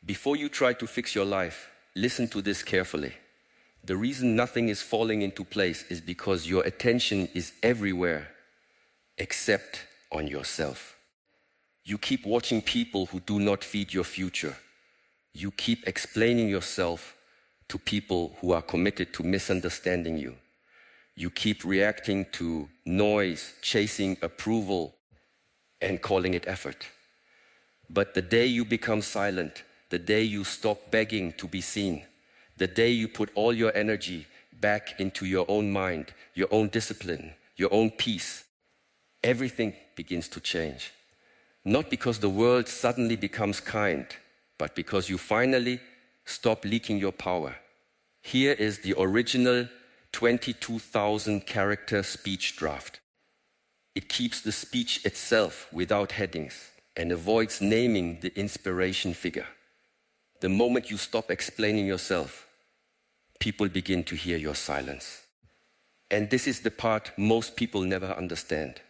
Before you try to fix your life, listen to this carefully. The reason nothing is falling into place is because your attention is everywhere except on yourself. You keep watching people who do not feed your future. You keep explaining yourself to people who are committed to misunderstanding you. You keep reacting to noise, chasing approval, and calling it effort. But the day you become silent, the day you stop begging to be seen, the day you put all your energy back into your own mind, your own discipline, your own peace, everything begins to change. Not because the world suddenly becomes kind, but because you finally stop leaking your power. Here is the original 22,000 character speech draft. It keeps the speech itself without headings and avoids naming the inspiration figure. The moment you stop explaining yourself, people begin to hear your silence. And this is the part most people never understand.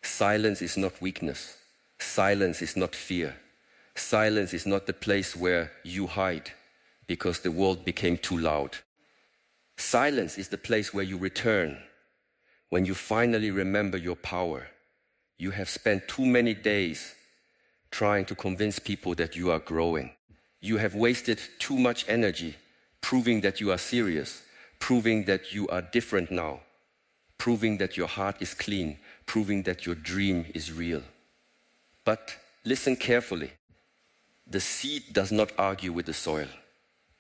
Silence is not weakness. Silence is not fear. Silence is not the place where you hide because the world became too loud. Silence is the place where you return, when you finally remember your power. You have spent too many days trying to convince people that you are growing. You have wasted too much energy proving that you are serious, proving that you are different now, proving that your heart is clean, proving that your dream is real. But listen carefully. The seed does not argue with the soil.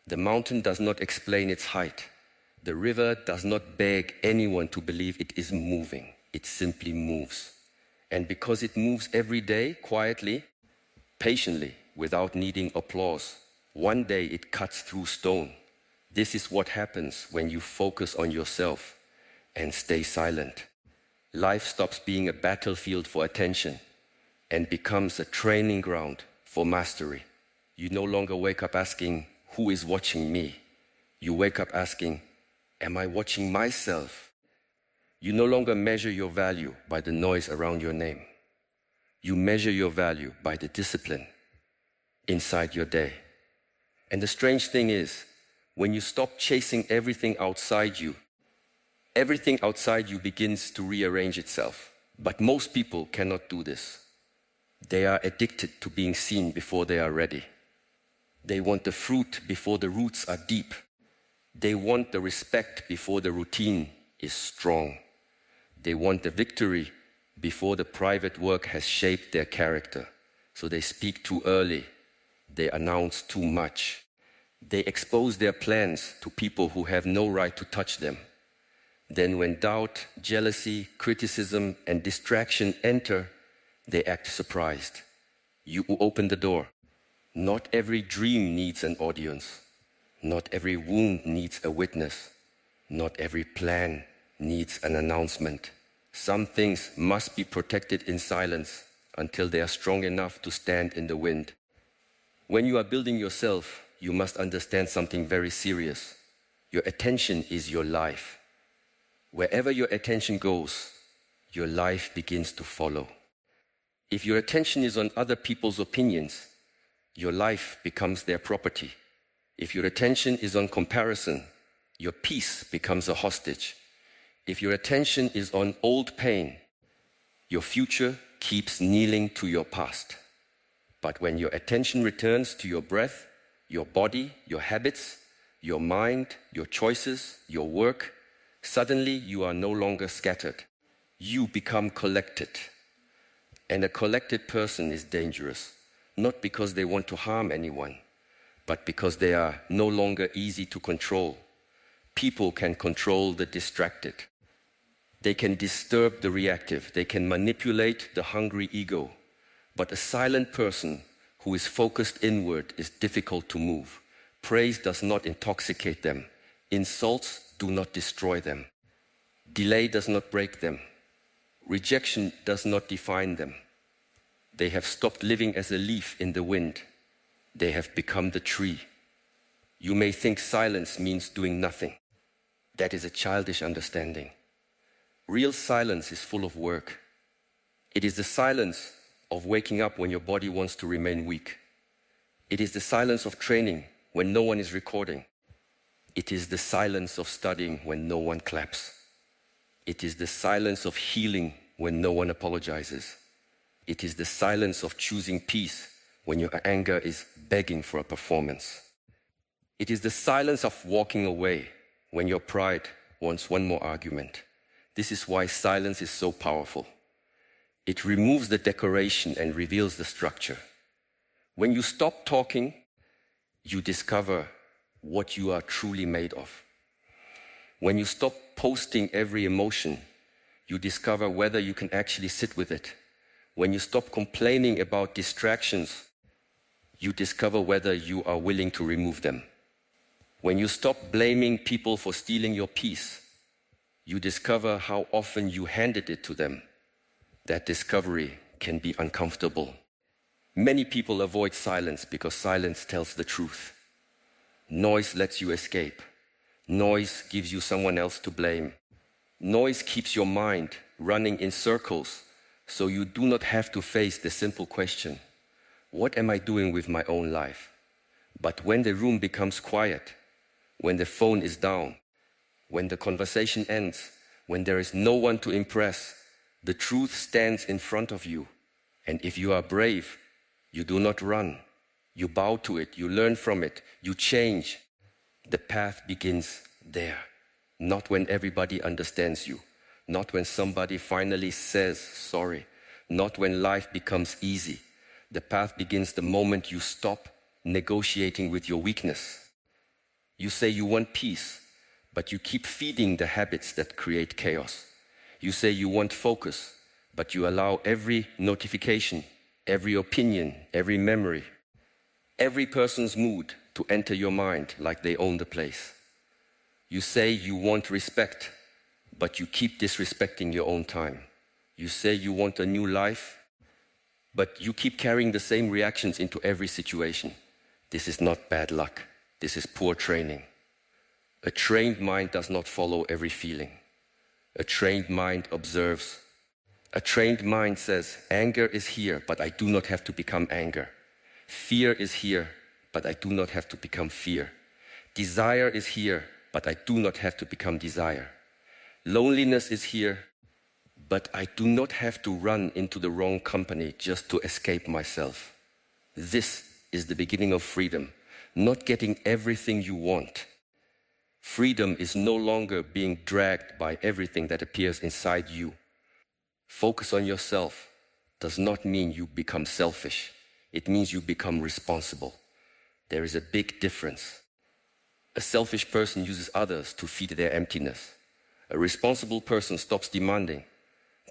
The mountain does not explain its height. The river does not beg anyone to believe it is moving. It simply moves. And because it moves every day, quietly, patiently, without needing applause, one day it cuts through stone. This is what happens when you focus on yourself and stay silent. Life stops being a battlefield for attention and becomes a training ground for mastery. You no longer wake up asking, who is watching me? You wake up asking, am I watching myself? You no longer measure your value by the noise around your name. You measure your value by the discipline inside your day. And the strange thing is, when you stop chasing everything outside you begins to rearrange itself. But most people cannot do this. They are addicted to being seen before they are ready. They want the fruit before the roots are deep. They want the respect before the routine is strong. They want the victory before the private work has shaped their character. So they speak too early. They announce too much. They expose their plans to people who have no right to touch them. Then when doubt, jealousy, criticism, and distraction enter, they act surprised. You open the door. Not every dream needs an audience. Not every wound needs a witness. Not every plan needs an announcement. Some things must be protected in silence until they are strong enough to stand in the wind. When you are building yourself, you must understand something very serious. Your attention is your life. Wherever your attention goes, your life begins to follow. If your attention is on other people's opinions, your life becomes their property. If your attention is on comparison, your peace becomes a hostage. If your attention is on old pain, your future keeps kneeling to your past. But when your attention returns to your breath, your body, your habits, your mind, your choices, your work, suddenly you are no longer scattered. You become collected. And a collected person is dangerous, not because they want to harm anyone, but because they are no longer easy to control. People can control the distracted. They can disturb the reactive. They can manipulate the hungry ego. But a silent person who is focused inward is difficult to move. Praise does not intoxicate them. Insults do not destroy them. Delay does not break them. Rejection does not define them. They have stopped living as a leaf in the wind. They have become the tree. You may think silence means doing nothing. That is a childish understanding. Real silence is full of work. It is the silence of waking up when your body wants to remain weak. It is the silence of training when no one is recording. It is the silence of studying when no one claps. It is the silence of healing when no one apologizes. It is the silence of choosing peace when your anger is begging for a performance. It is the silence of walking away when your pride wants one more argument. This is why silence is so powerful. It removes the decoration and reveals the structure. When you stop talking, you discover what you are truly made of. When you stop posting every emotion, you discover whether you can actually sit with it. When you stop complaining about distractions, you discover whether you are willing to remove them. When you stop blaming people for stealing your peace, you discover how often you handed it to them. That discovery can be uncomfortable. Many people avoid silence because silence tells the truth. Noise lets you escape. Noise gives you someone else to blame. Noise keeps your mind running in circles, so you do not have to face the simple question, what am I doing with my own life? But when the room becomes quiet, when the phone is down, when the conversation ends, when there is no one to impress, the truth stands in front of you. And if you are brave, you do not run. You bow to it, you learn from it, you change. The path begins there, not when everybody understands you, not when somebody finally says sorry, not when life becomes easy. The path begins the moment you stop negotiating with your weakness. You say you want peace, but you keep feeding the habits that create chaos. You say you want focus, but you allow every notification, every opinion, every memory, every person's mood to enter your mind like they own the place. You say you want respect, but you keep disrespecting your own time. You say you want a new life, but you keep carrying the same reactions into every situation. This is not bad luck. This is poor training. A trained mind does not follow every feeling. A trained mind observes. A trained mind says, anger is here, but I do not have to become anger. Fear is here, but I do not have to become fear. Desire is here, but I do not have to become desire. Loneliness is here, but I do not have to run into the wrong company just to escape myself. This is the beginning of freedom, not getting everything you want. Freedom is no longer being dragged by everything that appears inside you. Focus on yourself does not mean you become selfish. It means you become responsible. There is a big difference. A selfish person uses others to feed their emptiness. A responsible person stops demanding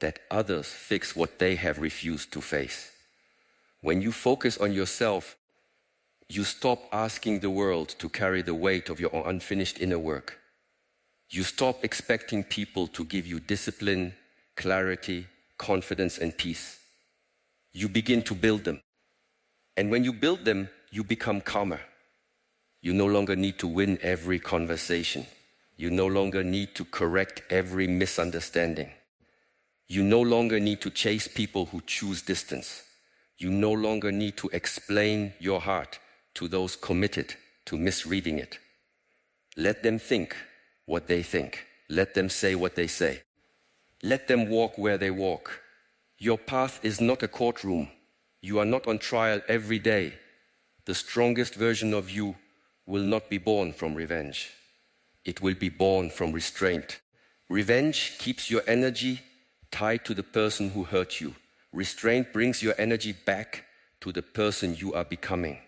that others fix what they have refused to face. When you focus on yourself, you stop asking the world to carry the weight of your unfinished inner work. You stop expecting people to give you discipline, clarity, confidence, and peace. You begin to build them. And when you build them, you become calmer. You no longer need to win every conversation. You no longer need to correct every misunderstanding. You no longer need to chase people who choose distance. You no longer need to explain your heart to those committed to misreading it. Let them think what they think. Let them say what they say. Let them walk where they walk. Your path is not a courtroom. You are not on trial every day. The strongest version of you will not be born from revenge. It will be born from restraint. Revenge keeps your energy tied to the person who hurt you. Restraint brings your energy back to the person you are becoming.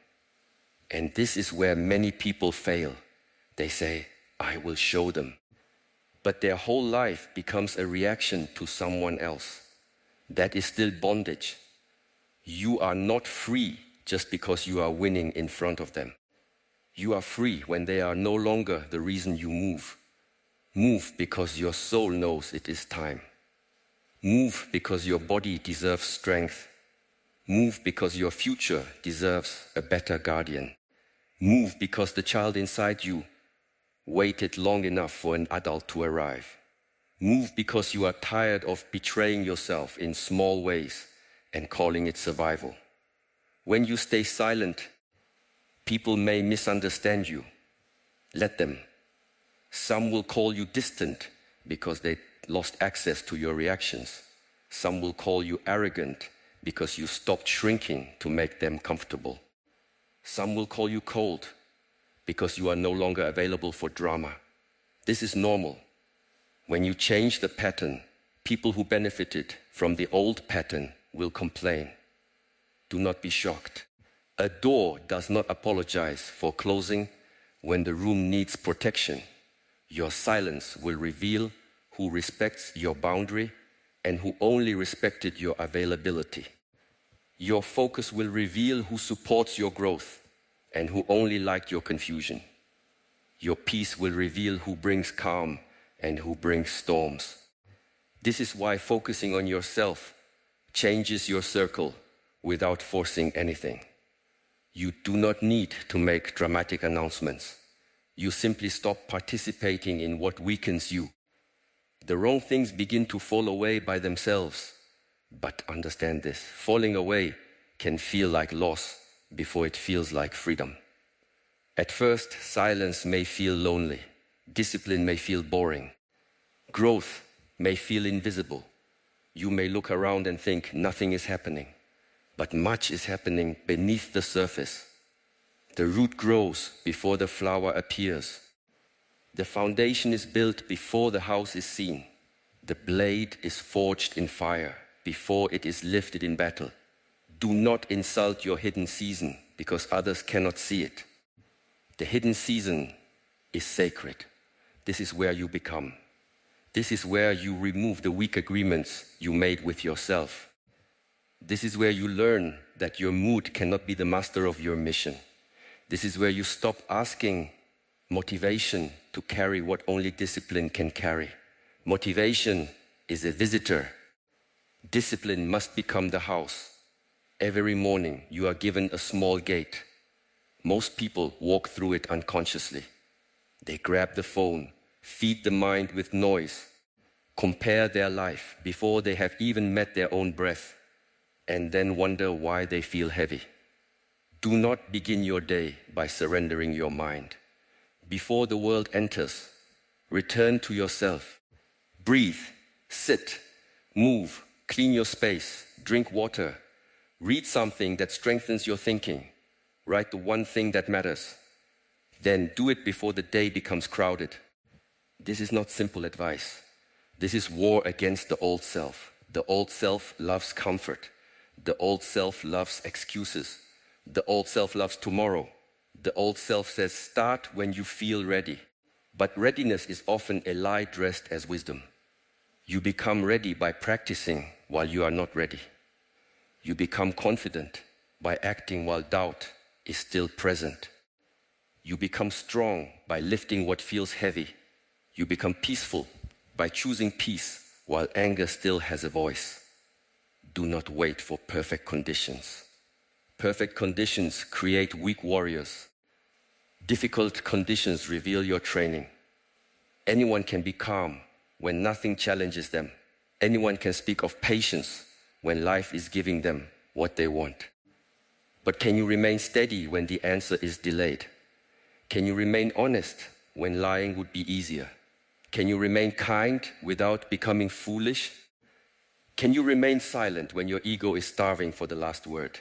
And this is where many people fail. They say, I will show them. But their whole life becomes a reaction to someone else. That is still bondage. You are not free just because you are winning in front of them. You are free when they are no longer the reason you move. Move because your soul knows it is time. Move because your body deserves strength. Move because your future deserves a better guardian. Move because the child inside you waited long enough for an adult to arrive. Move because you are tired of betraying yourself in small ways and calling it survival. When you stay silent, People may misunderstand you. Let them. Some will call you distant because they lost access to your reactions. Some will call you arrogant because you stopped shrinking to make them comfortable. Some will call you cold because you are no longer available for drama. This is normal. When you change the pattern, people who benefited from the old pattern will complain. Do not be shocked. A door does not apologize for closing when the room needs protection. Your silence will reveal who respects your boundary and who only respected your availability. Your focus will reveal who supports your growth and who only liked your confusion. Your peace will reveal who brings calm and who brings storms. This is why focusing on yourself changes your circle without forcing anything. You do not need to make dramatic announcements. You simply stop participating in what weakens you. The wrong things begin to fall away by themselves. But understand this, falling away can feel like loss before it feels like freedom. At first, silence may feel lonely. Discipline may feel boring. Growth may feel invisible. You may look around and think nothing is happening, but much is happening beneath the surface. The root grows before the flower appears. The foundation is built before the house is seen. The blade is forged in fire before it is lifted in battle. Do not insult your hidden season because others cannot see it. The hidden season is sacred. This is where you become. This is where you remove the weak agreements you made with yourself. This is where you learn that your mood cannot be the master of your mission. This is where you stop asking motivation to carry what only discipline can carry. Motivation is a visitor. Discipline must become the house. Every morning you are given a small gate. Most people walk through it unconsciously. They grab the phone, feed the mind with noise, compare their life before they have even met their own breath, and then wonder why they feel heavy. Do not begin your day by surrendering your mind. Before the world enters, return to yourself. Breathe, sit, move, clean your space, drink water, read something that strengthens your thinking, write the one thing that matters. Then do it before the day becomes crowded. This is not simple advice. This is war against the old self. The old self loves comfort. The old self loves excuses. The old self loves tomorrow. The old self says start when you feel ready. But readiness is often a lie dressed as wisdom. You become ready by practicing while you are not ready. You become confident by acting while doubt is still present. You become strong by lifting what feels heavy. You become peaceful by choosing peace while anger still has a voice. Do not wait for perfect conditions. Perfect conditions create weak warriors. Difficult conditions reveal your training. Anyone can be calm when nothing challenges them. Anyone can speak of patience when life is giving them what they want. But can you remain steady when the answer is delayed? Can you remain honest when lying would be easier? Can you remain kind without becoming foolish? Can you remain silent when your ego is starving for the last word?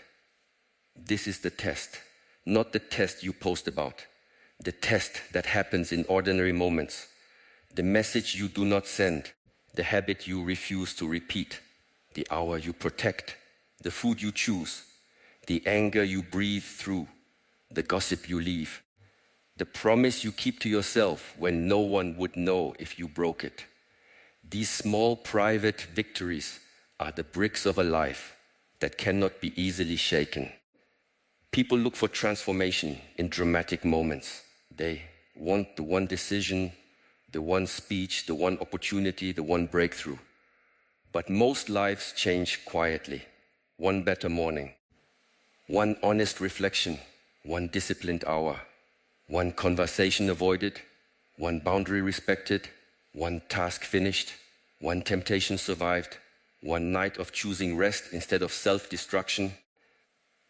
This is the test, not the test you post about. The test that happens in ordinary moments. The message you do not send. The habit you refuse to repeat. The hour you protect. The food you choose. The anger you breathe through. The gossip you leave. The promise you keep to yourself when no one would know if you broke it. These small private victories are the bricks of a life that cannot be easily shaken. People look for transformation in dramatic moments. They want the one decision, the one speech, the one opportunity, the one breakthrough. But most lives change quietly. One better morning, one honest reflection, one disciplined hour, one conversation avoided, one boundary respected, one task finished, one temptation survived, one night of choosing rest instead of self-destruction.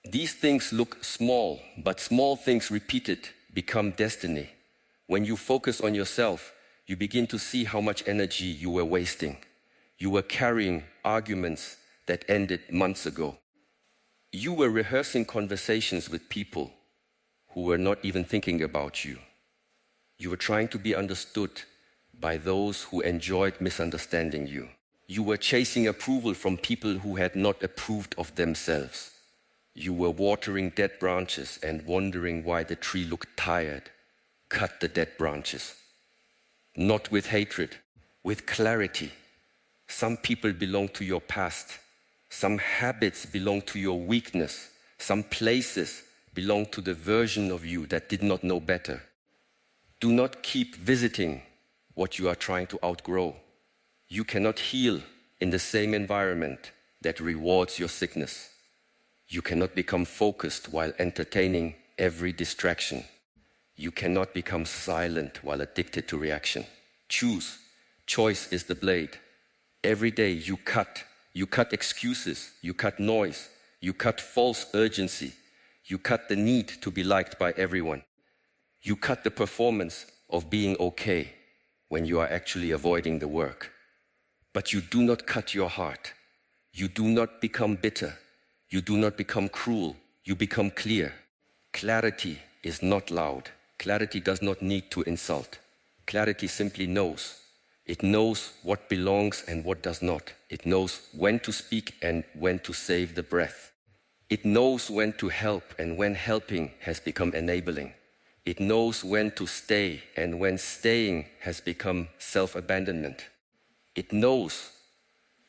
These things look small, but small things repeated become destiny. When you focus on yourself, you begin to see how much energy you were wasting. You were carrying arguments that ended months ago. You were rehearsing conversations with people who were not even thinking about you. You were trying to be understood by those who enjoyed misunderstanding you. You were chasing approval from people who had not approved of themselves. You were watering dead branches and wondering why the tree looked tired. Cut the dead branches. Not with hatred, with clarity. Some people belong to your past. Some habits belong to your weakness. Some places belong to the version of you that did not know better. Do not keep visiting what you are trying to outgrow. You cannot heal in the same environment that rewards your sickness. You cannot become focused while entertaining every distraction. You cannot become silent while addicted to reaction. Choose. Choice is the blade. Every day you cut excuses, you cut noise, you cut false urgency, you cut the need to be liked by everyone. You cut the performance of being okay when you are actually avoiding the work. But you do not cut your heart. You do not become bitter. You do not become cruel. You become clear. Clarity is not loud. Clarity does not need to insult. Clarity simply knows. It knows what belongs and what does not. It knows when to speak and when to save the breath. It knows when to help and when helping has become enabling. It knows when to stay and when staying has become self-abandonment. It knows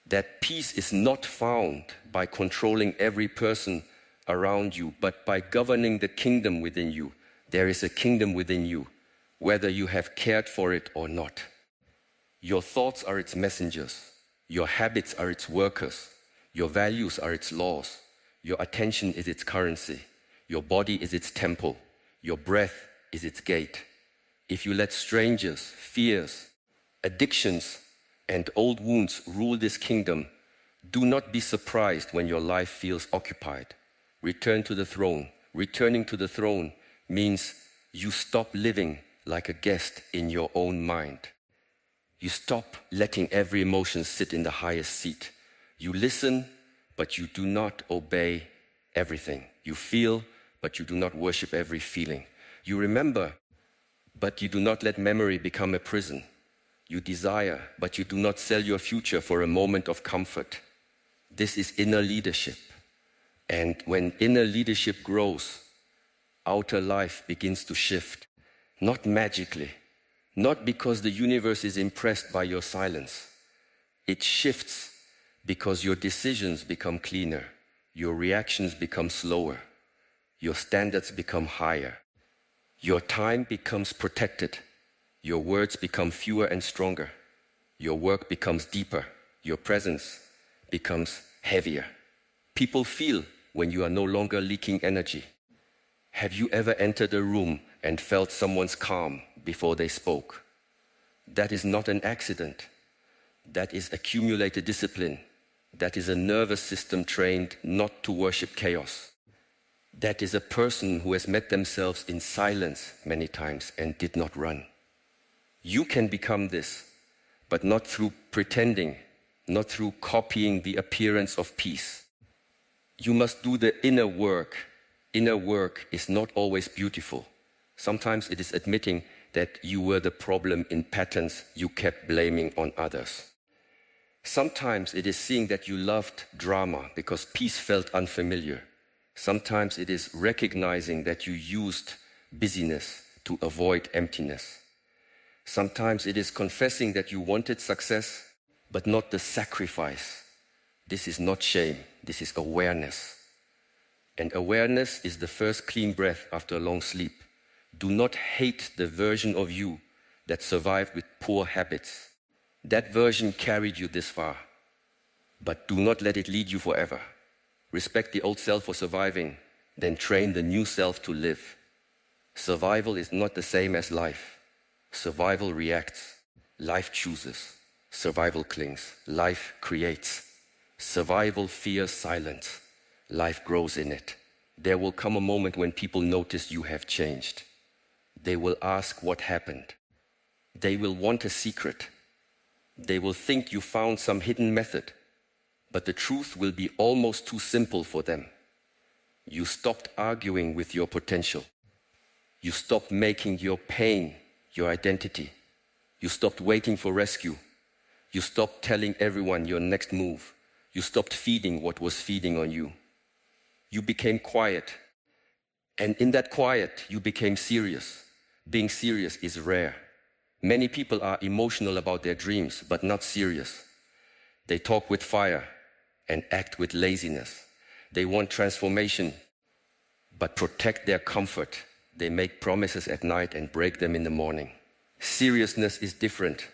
that peace is not found by controlling every person around you, but by governing the kingdom within you. There is a kingdom within you, whether you have cared for it or not. Your thoughts are its messengers. Your habits are its workers. Your values are its laws. Your attention is its currency. Your body is its temple. Your breath is its gate. If you let strangers, fears, addictions, and old wounds rule this kingdom, do not be surprised when your life feels occupied. Return to the throne. Returning to the throne means you stop living like a guest in your own mind. You stop letting every emotion sit in the highest seat. You listen, but you do not obey everything. You feel, but you do not worship every feeling. You remember, but you do not let memory become a prison. You desire, but you do not sell your future for a moment of comfort. This is inner leadership. And when inner leadership grows, outer life begins to shift. Not magically, not because the universe is impressed by your silence. It shifts because your decisions become cleaner, your reactions become slower, your standards become higher, your time becomes protected, your words become fewer and stronger, your work becomes deeper, your presence becomes heavier. People feel when you are no longer leaking energy. Have you ever entered a room and felt someone's calm before they spoke? That is not an accident. That is accumulated discipline. That is a nervous system trained not to worship chaos. That is a person who has met themselves in silence many times and did not run. You can become this, but not through pretending, not through copying the appearance of peace. You must do the inner work. Inner work is not always beautiful. Sometimes it is admitting that you were the problem in patterns you kept blaming on others. Sometimes it is seeing that you loved drama because peace felt unfamiliar. Sometimes it is recognizing that you used busyness to avoid emptiness. Sometimes it is confessing that you wanted success, but not the sacrifice. This is not shame, this is awareness. And awareness is the first clean breath after a long sleep. Do not hate the version of you that survived with poor habits. That version carried you this far, but do not let it lead you forever. Respect the old self for surviving, then train the new self to live. Survival is not the same as life. Survival reacts. Life chooses. Survival clings. Life creates. Survival fears silence. Life grows in it. there will come a moment when people notice you have changed. They will ask what happened. They will want a secret. They will think you found some hidden method, but the truth will be almost too simple for them. You stopped arguing with your potential. You stopped making your pain your identity. You stopped waiting for rescue. You stopped telling everyone your next move. You stopped feeding what was feeding on you. You became quiet. And in that quiet, you became serious. Being serious is rare. Many people are emotional about their dreams, but not serious. They talk with fire and act with laziness. They want transformation, but protect their comfort. They make promises at night and break them in the morning. Seriousness is different.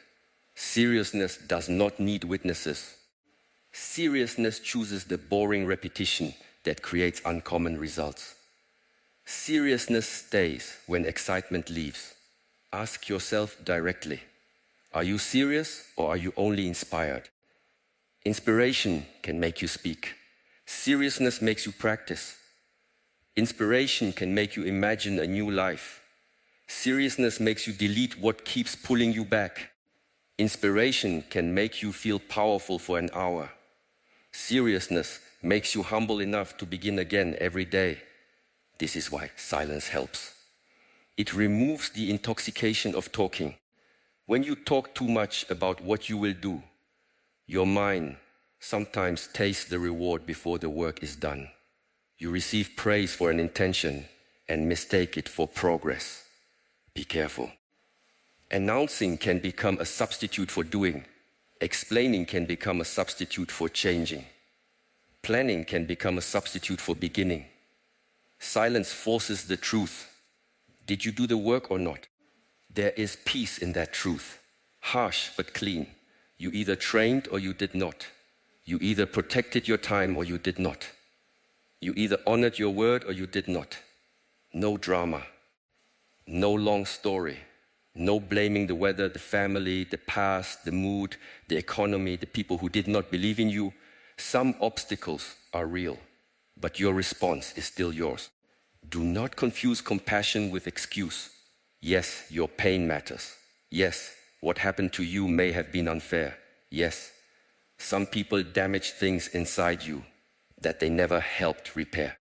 Seriousness does not need witnesses. Seriousness chooses the boring repetition that creates uncommon results. Seriousness stays when excitement leaves. Ask yourself directly, are you serious or are you only inspired? Inspiration can make you speak. Seriousness makes you practice. Inspiration can make you imagine a new life. Seriousness makes you delete what keeps pulling you back. Inspiration can make you feel powerful for an hour. Seriousness makes you humble enough to begin again every day. This is why silence helps. It removes the intoxication of talking. When you talk too much about what you will do, your mind sometimes tastes the reward before the work is done. You receive praise for an intention and mistake it for progress. Be careful. Announcing can become a substitute for doing. Explaining can become a substitute for changing. Planning can become a substitute for beginning. Silence forces the truth. Did you do the work or not? There is peace in that truth. Harsh but clean. You either trained or you did not. You either protected your time or you did not. You either honored your word or you did not. No drama. No long story. No blaming the weather, the family, the past, the mood, the economy, the people who did not believe in you. Some obstacles are real, but your response is still yours. Do not confuse compassion with excuse. Yes, your pain matters. Yes, what happened to you may have been unfair. Yes, some people damaged things inside you that they never helped repair.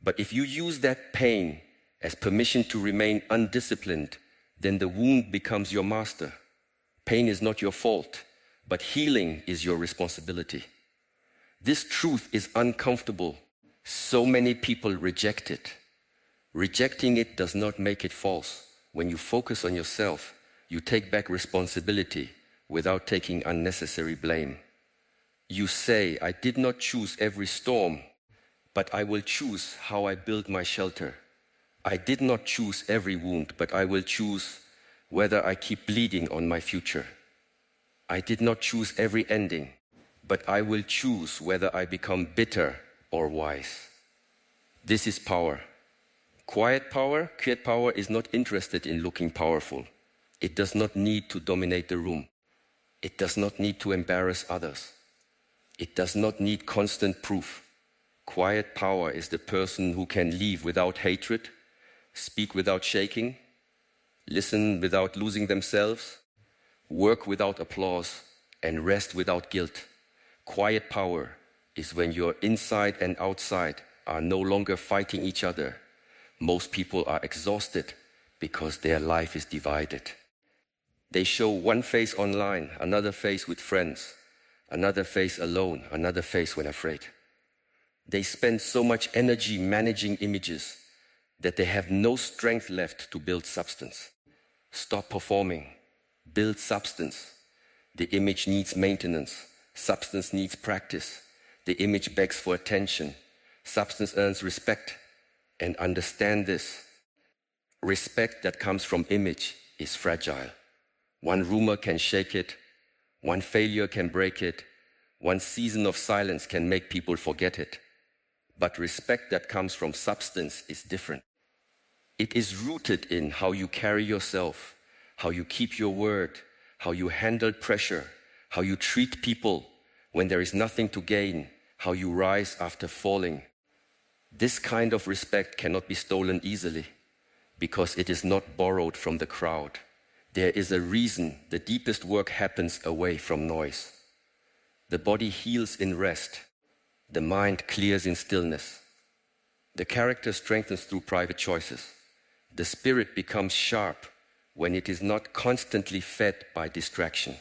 But if you use that pain as permission to remain undisciplined, then the wound becomes your master. Pain is not your fault, but healing is your responsibility. This truth is uncomfortable. So many people reject it. Rejecting it does not make it false. When you focus on yourself, you take back responsibility without taking unnecessary blame. You say, I did not choose every storm, but I will choose how I build my shelter. I did not choose every wound, but I will choose whether I keep bleeding on my future. I did not choose every ending, but I will choose whether I become bitter or wise. This is power. Quiet power is not interested in looking powerful. It does not need to dominate the room. It does not need to embarrass others. It does not need constant proof. Quiet power is the person who can leave without hatred, speak without shaking, listen without losing themselves, work without applause, and rest without guilt. Quiet power is when your inside and outside are no longer fighting each other. Most people are exhausted because their life is divided. They show one face online, another face with friends, another face alone, another face when afraid. They spend so much energy managing images that they have no strength left to build substance. Stop performing. Build substance. The image needs maintenance. Substance needs practice. The image begs for attention. Substance earns respect. And understand this. Respect that comes from image is fragile. One rumor can shake it. One failure can break it. One season of silence can make people forget it. But respect that comes from substance is different. It is rooted in how you carry yourself, how you keep your word, how you handle pressure, how you treat people when there is nothing to gain, how you rise after falling. This kind of respect cannot be stolen easily because it is not borrowed from the crowd. There is a reason the deepest work happens away from noise. The body heals in rest. The mind clears in stillness. The character strengthens through private choices. The spirit becomes sharp when it is not constantly fed by distraction.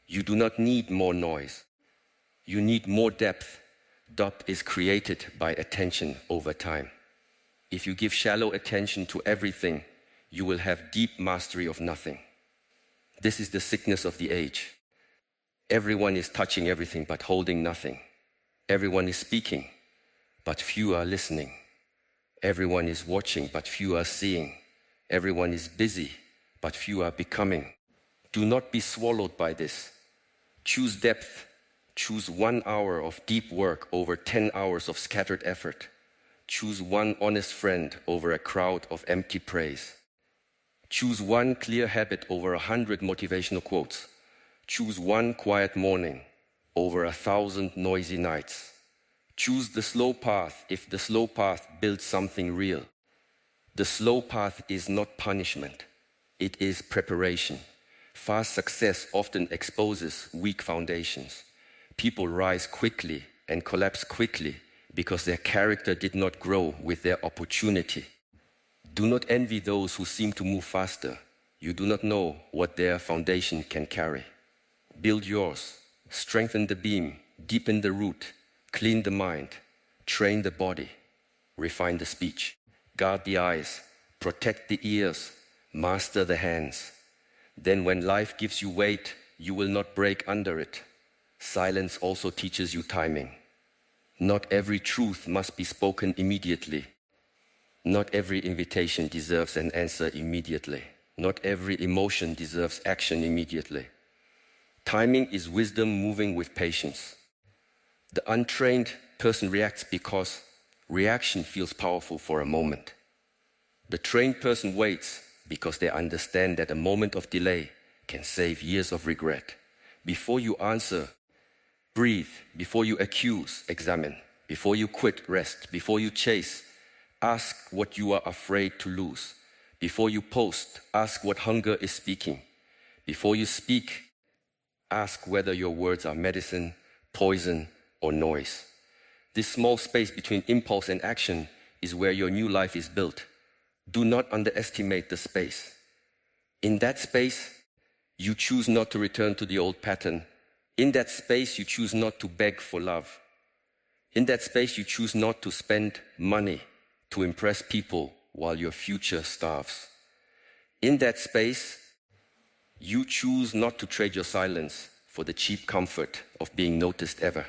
You do not need more noise. You need more depth. Depth is created by attention over time. If you give shallow attention to everything, you will have deep mastery of nothing. This is the sickness of the age. Everyone is touching everything but holding nothing. Everyone is speaking, but few are listening. Everyone is watching, but few are seeing. Everyone is busy, but few are becoming. Do not be swallowed by this. Choose depth. Choose 1 hour of deep work over 10 hours of scattered effort. Choose one honest friend over a crowd of empty praise. Choose one clear habit over 100 motivational quotes. Choose one quiet morning over 1,000 noisy nights. Choose the slow path if the slow path builds something real. The slow path is not punishment. It is preparation. Fast success often exposes weak foundations. People rise quickly and collapse quickly because their character did not grow with their opportunity. Do not envy those who seem to move faster. You do not know what their foundation can carry. Build yours. Strengthen the beam. Deepen the root. Clean the mind. Train the body. Refine the speech. Guard the eyes. Protect the ears. Master the hands. Then when life gives you weight, you will not break under it. Silence also teaches you timing. Not every truth must be spoken immediately. Not every invitation deserves an answer immediately. Not every emotion deserves action immediately. Timing is wisdom moving with patience. The untrained person reacts because reaction feels powerful for a moment. The trained person waits because they understand that a moment of delay can save years of regret. Before you answer, breathe. Before you accuse, examine. Before you quit, rest. Before you chase, ask what you are afraid to lose. Before you post, ask what hunger is speaking. Before you speak, ask whether your words are medicine, poison, or noise. This small space between impulse and action is where your new life is built. Do not underestimate the space. In that space, you choose not to return to the old pattern. In that space, you choose not to beg for love. In that space, you choose not to spend money to impress people while your future starves. In that space, you choose not to trade your silence for the cheap comfort of being noticed ever.